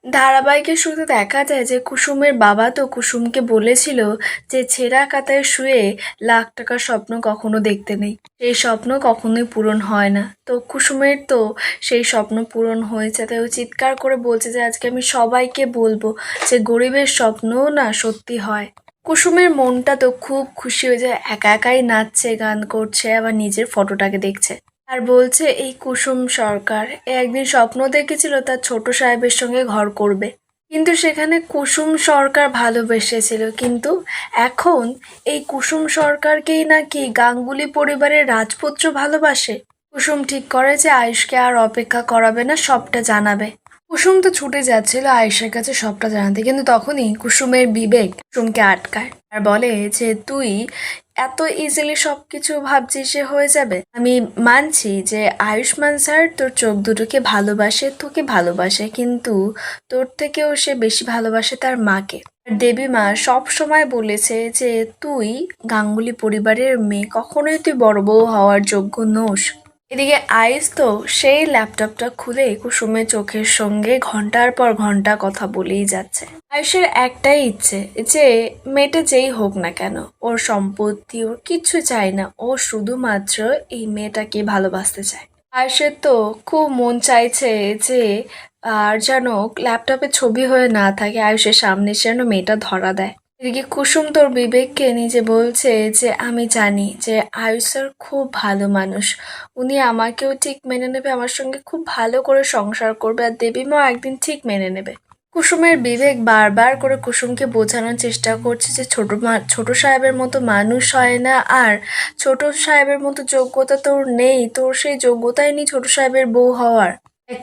ধারাবাহিকের শুরুতে দেখা যায় যে কুসুমের বাবা তো কুসুমকে বলেছিল যে ছেঁড়া কাতায় শুয়ে লাখ টাকার স্বপ্ন কখনো দেখতে নেই, সেই স্বপ্ন কখনোই পূরণ হয় না। তো কুসুমের তো সেই স্বপ্ন পূরণ হয়েছে, তাই ও চিৎকার করে বলছে যে আজকে আমি সবাইকে বলবো যে গরিবের স্বপ্নও না সত্যি হয়। কুসুমের মনটা তো খুব খুশি হয়ে যায়, একা একাই নাচছে, গান করছে, আবার নিজের ফটোটাকে দেখছে আর বলছে এই কুসুম সরকার এ একদিন স্বপ্ন দেখেছিল তার ছোট সাহেবের সঙ্গে ঘর করবে, কিন্তু সেখানে কুসুম সরকার ভালোবেসেছিল, কিন্তু এখন এই কুসুম সরকারকেই নাকি গাঙ্গুলি পরিবারের রাজপুত্র ভালোবাসে। কুসুম ঠিক করে যে আয়ুষকে আর অপেক্ষা করাবে না, সবটা জানাবে। কুসুম তো ছুটে যাচ্ছিল আয়েশার কাছে সবটা জানাতে, কিন্তু তখনই কুসুমের বিবেক কুসুমকে আটকায় আর বলে যে তুই এত ইজিলি সবকিছু ভাবছিস যে হয়ে যাবে। আমি মানছি যে আয়ুষ্মান স্যার তোর চোখ দুটোকে ভালোবাসে, তোকে ভালোবাসে, কিন্তু তোর থেকেও সে বেশি ভালোবাসে তার মাকে। দেবী মা সব সময় বলেছে যে তুই গাঙ্গুলি পরিবারের মেয়ে, কখনোই তুই বড় বউ হওয়ার যোগ্য নোস। এদিকে আইস তো সেই ল্যাপটপটা খুলে কুসুমের চোখের সঙ্গে ঘন্টার পর ঘন্টা কথা বলেই যাচ্ছে। আয়ুষের একটাই ইচ্ছে যে মেয়েটা যেই হোক না কেন, ওর সম্পত্তি ওর কিচ্ছু চাই না, ও শুধুমাত্র এই মেয়েটাকে ভালোবাসতে চায়। আয়ুষের তো খুব মন চাইছে যে আর যেন ল্যাপটপে ছবি হয়ে না থাকে, আয়ুষের সামনে যেন মেয়েটা ধরা দেয়। এদিকে কুসুম তোর বিবেককে নিজে বলছে যে আমি জানি যে আয়ুষ স্যার খুব ভালো মানুষ, উনি আমাকেও ঠিক মেনে নেবে, আমার সঙ্গে খুব ভালো করে সংসার করবে, আর দেবীমাও একদিন ঠিক মেনে নেবে। কুসুমের বিবেক বারবার করে কুসুমকে বোঝানোর চেষ্টা করছে যে ছোট সাহেবের মতো মানুষ হয় না, আর ছোট সাহেবের মতো যোগ্যতা তোর নেই, তোর সেই যোগ্যতাই নেই ছোট সাহেবের বউ হওয়ার।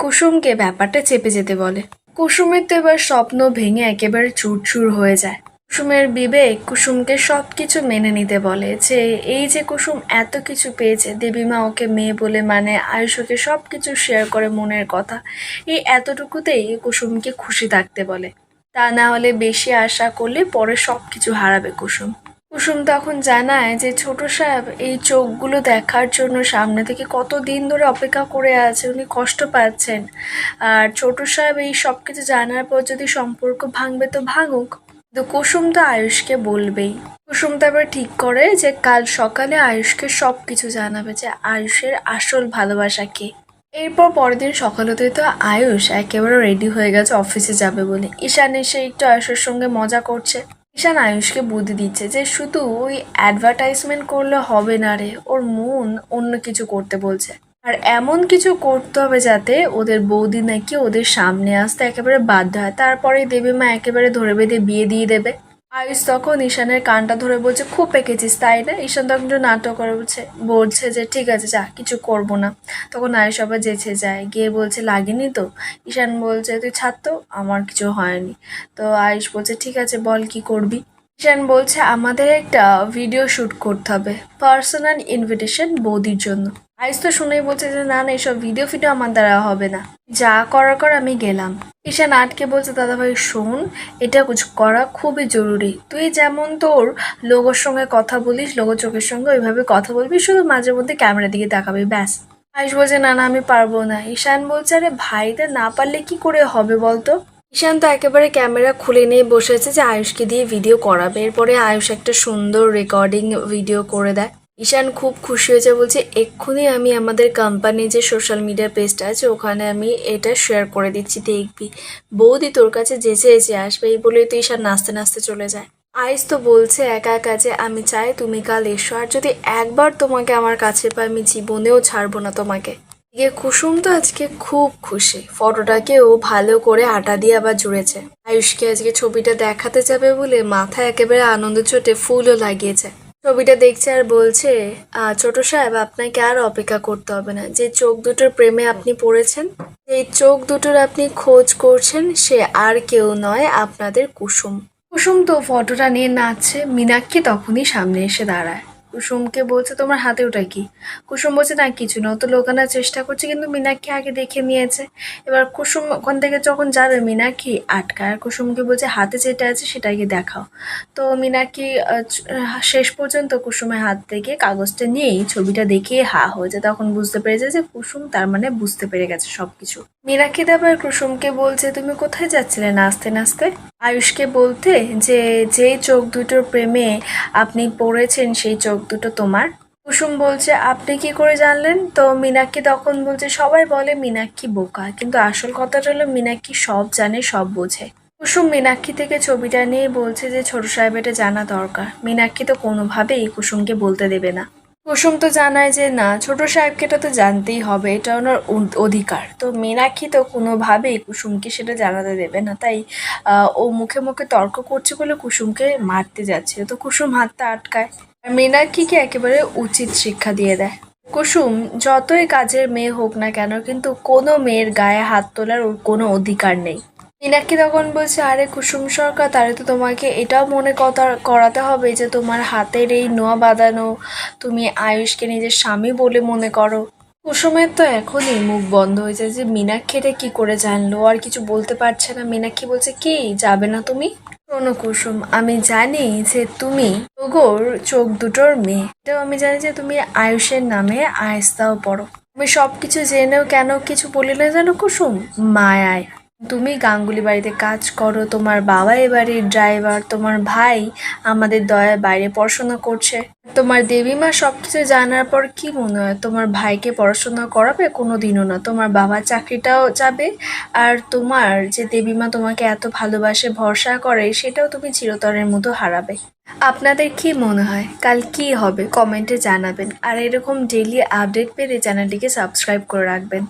কুসুমকে ব্যাপারটা চেপে যেতে বলে। কুসুমের তো এবার স্বপ্ন ভেঙে একেবারে চুরচুর হয়ে যায়। কুসুমের বিবেক কুসুমকে সবকিছু মেনে নিতে বলে যে এই যে কুসুম এত কিছু পেয়েছে, দেবীমা ওকে মেয়ে বলে মানে, আয়ুষকে সবকিছু শেয়ার করে মনের কথা, এই এতটুকুতেই কুসুমকে খুশি থাকতে বলে, তা না হলে বেশি আশা করলে পরে সবকিছু হারাবে কুসুম। কুসুম তখন জানায় যে ছোট সাহেব এই চোখগুলো দেখার জন্য সামনে থেকে কত দিন ধরে অপেক্ষা করে আছে, উনি কষ্ট পাচ্ছেন, আর ছোট সাহেব এই সব কিছু জানার পর যদি সম্পর্ক ভাঙবে তো ভাঙুক, তো কুসুম তো আয়ুষকে বলবেই। কুসুম তারপর ঠিক করে যে কাল সকালে আয়ুষকে সবকিছু জানাবে যে আয়ুষের আসল ভালোবাসা কে। এরপর পরের দিন সকাল হতেই তো আয়ুষ একেবারে রেডি হয়ে গেছে অফিসে যাবে বলে। ঈশান এসে একটু আয়ুষের সঙ্গে মজা করছে। ঈশান আয়ুষকে বুদ্ধি দিচ্ছে যে শুধু ওই অ্যাডভার্টাইজমেন্ট করলে হবে না রে, ওর মন অন্য কিছু করতে বলছে, আর এমন কিছু করতে হবে যাতে ওদের বৌদি নাকি ওদের সামনে আসতে একেবারে বাধ্য হয়, তারপরেই দেবীমা একেবারে ধরে বেঁধে বিয়ে দিয়ে দেবে। আয়ুষ তখন ঈশানের কানটা ধরে বলছে খুব পেকেছিস তাই না। ঈশান তখন একটু নাটক করে বলছে যে ঠিক আছে যা, কিছু করব না। তখন আয়ুষ আবার যেচে যায়, গিয়ে বলছে লাগেনি তো। ঈশান বলছে তুই ছাড় তো, আমার কিছু হয়নি। তো আয়ুষ বলছে ঠিক আছে বল কি করবি। ঈশান বলছে আমাদের একটা ভিডিও শ্যুট করতে হবে, পার্সোনাল ইনভিটেশন বৌদির জন্য। আয়ুষ তো শুনেই বলছে যে না না, এসব ভিডিও ফিডিও আমার দ্বারা হবে না, যা করার কর আমি গেলাম। ঈশান আটকে বলছে দাদাভাই শোন, এটা করা খুবই জরুরি, তুই যেমন তোর লোগোর সঙ্গে কথা বলিস, লোগো চোখের সঙ্গে ওইভাবে কথা বলবি, শুধু মাঝে মধ্যে ক্যামেরার দিকে তাকাবি ব্যাস। আয়ুষ বলছে না না আমি পারবো না। ঈশান বলছে আরে ভাইটা না পারলে কি করে হবে বলতো। ঈশান তো একেবারে ক্যামেরা খুলে নিয়ে বসেছে যে আয়ুষকে দিয়ে ভিডিও করাবে, এরপরে আয়ুষ একটা সুন্দর রেকর্ডিং ভিডিও করে দেয়। ঈশান খুব খুশি হয়েছে, বলছে এক্ষুনি আমি আমাদের কোম্পানি যে সোশ্যাল মিডিয়া পেজটা আছে ওখানে আমি এটা শেয়ার করে দিচ্ছি, দেখবি বৌদি তোর কাছে যেচে যেচে আসবে। এই বলে তো ঈশান নাচতে নাচতে চলে যায়। আইস তো বলছে একা একা যে আমি চাই তুমি কাল এসো, আর যদি একবার তোমাকে আমার কাছে পাই আমি জীবনেও ছাড়বো না তোমাকে। এদিকে কুসুম তো আজকে খুব খুশি, ফটোটাকেও ভালো করে আটা দিয়ে আবার জুড়েছে। আয়ুষকে আজকে ছবিটা দেখাতে যাবে বলে মাথায় একেবারে আনন্দ চোটে ফুলও লাগিয়েছে। ছবিটা দেখছে আর বলছে ছোট সাহেব আপনাকে আর অপেক্ষা করতে হবে না, যে চোখ দুটোর প্রেমে আপনি পড়েছেন, এই চোখ দুটোর আপনি খোঁজ করছেন, সে আর কেউ নয় আপনাদের কুসুম। কুসুম তো ফটোটা নিয়ে নাচছে, মীনাক্ষী তখনই সামনে এসে দাঁড়ায়। কুসুমকে বলছে তোমার হাতে ওটা কি। কুসুম বলছে না কিছু না, ও তো লোকানোর চেষ্টা করছে, কিন্তু মীনাক্ষী আগে দেখে নিয়েছে। এবার কুসুম ওখান থেকে যখন যাবে মীনাক্ষী আটকায়, আর কুসুমকে বলছে হাতে যেটা আছে সেটাকে দেখাও। তো মীনাক্ষী শেষ পর্যন্ত কুসুমের হাত থেকে কাগজটা নিয়েই ছবিটা দেখিয়ে হা হয়েছে, তখন বুঝতে পেরেছে যে কুসুম তার মানে বুঝতে পেরে গেছে সবকিছু। মীনাক্ষী আবার কুসুমকে বলছে, তুমি কোথায় যাচ্ছিলে নাচতে নাচতে? আয়ুষকে বলতে যে যেই চোখ দুটোর প্রেমে আপনি পড়েছেন সেই চোখ দুটো তোমার। কুসুম বলছে, আপনি কি করে জানলেন? তো মীনাক্ষী তখন বলছে, সবাই বলে মীনাক্ষী বোকা, কিন্তু আসল কথাটা হলো মীনাক্ষী সব জানে, সব বোঝে। কুসুম মীনাক্ষী থেকে ছবিটা নিয়ে বলছে যে ছোট সাহেব এটা জানা দরকার। মীনাক্ষী তো কোনোভাবেই কুসুমকে বলতে দেবে না। কুসুম তো জানায় যে না, ছোট সাহেবকে এটা তো জানতেই হবে, এটা ওনার অধিকার। তো মীনাক্ষী তো কোনোভাবেই কুসুমকে সেটা জানাতে দেবে না, তাই ও মুখে মুখে তর্ক করছে বলে কুসুমকে মারতে যাচ্ছে, তো কুসুম হাতটা আটকায় আর মীনাক্ষীকে একেবারে উচিত শিক্ষা দিয়ে দেয়। কুসুম যতই কাজের মেয়ে হোক না কেন, কিন্তু কোনো মেয়ের গায়ে হাত তোলার ওর কোনো অধিকার নেই। মীনাক্ষী তখন বলছে, আরে কুসুম সরকার, তাহলে তো তোমাকে এটাও মনে করাতে হবে যে তোমার হাতের এই নোয়া বাঁধানো, তুমি আয়ুষকে নিজের স্বামী বলে মনে করো। কুসুমের তো এখনই মুখ বন্ধ হয়ে যায় যে মীনাক্ষী এটা কি করে জানলো, আর কিছু বলতে পারছে না। মীনাক্ষী বলছে, কি যাবে না তুমি? শোনো কুসুম, আমি জানি যে তুমি তোগোর চোখ দুটোর মেয়ে, এটাও আমি জানি যে তুমি আয়ুষের নামে আয়েস্তাও পড়ো। আমি সবকিছু জেনেও কেন কিছু বলি না জানো কুসুম? মায়ায়। তুমি গাঙ্গুলি বাড়িতে কাজ করো, তোমার বাবা এ বাড়ির ড্রাইভার, তোমার ভাই আমাদের দয়ার বাইরে পড়াশোনা করছে। তোমার দেবীমা সবকিছু জানার পর কি মনে হয় তোমার ভাইকে পড়াশোনা করাবে? কোনোদিনও না। তোমার বাবার চাকরিটাও যাবে, আর তোমার যে দেবীমা তোমাকে এত ভালোবাসে, ভরসা করে, সেটাও তুমি চিরতরের মতো হারাবে। আপনাদের কি মনে হয় কাল কি হবে কমেন্টে জানাবেন, আর এরকম ডেইলি আপডেট পেতে চ্যানেলটিকে সাবস্ক্রাইব করে রাখবেন।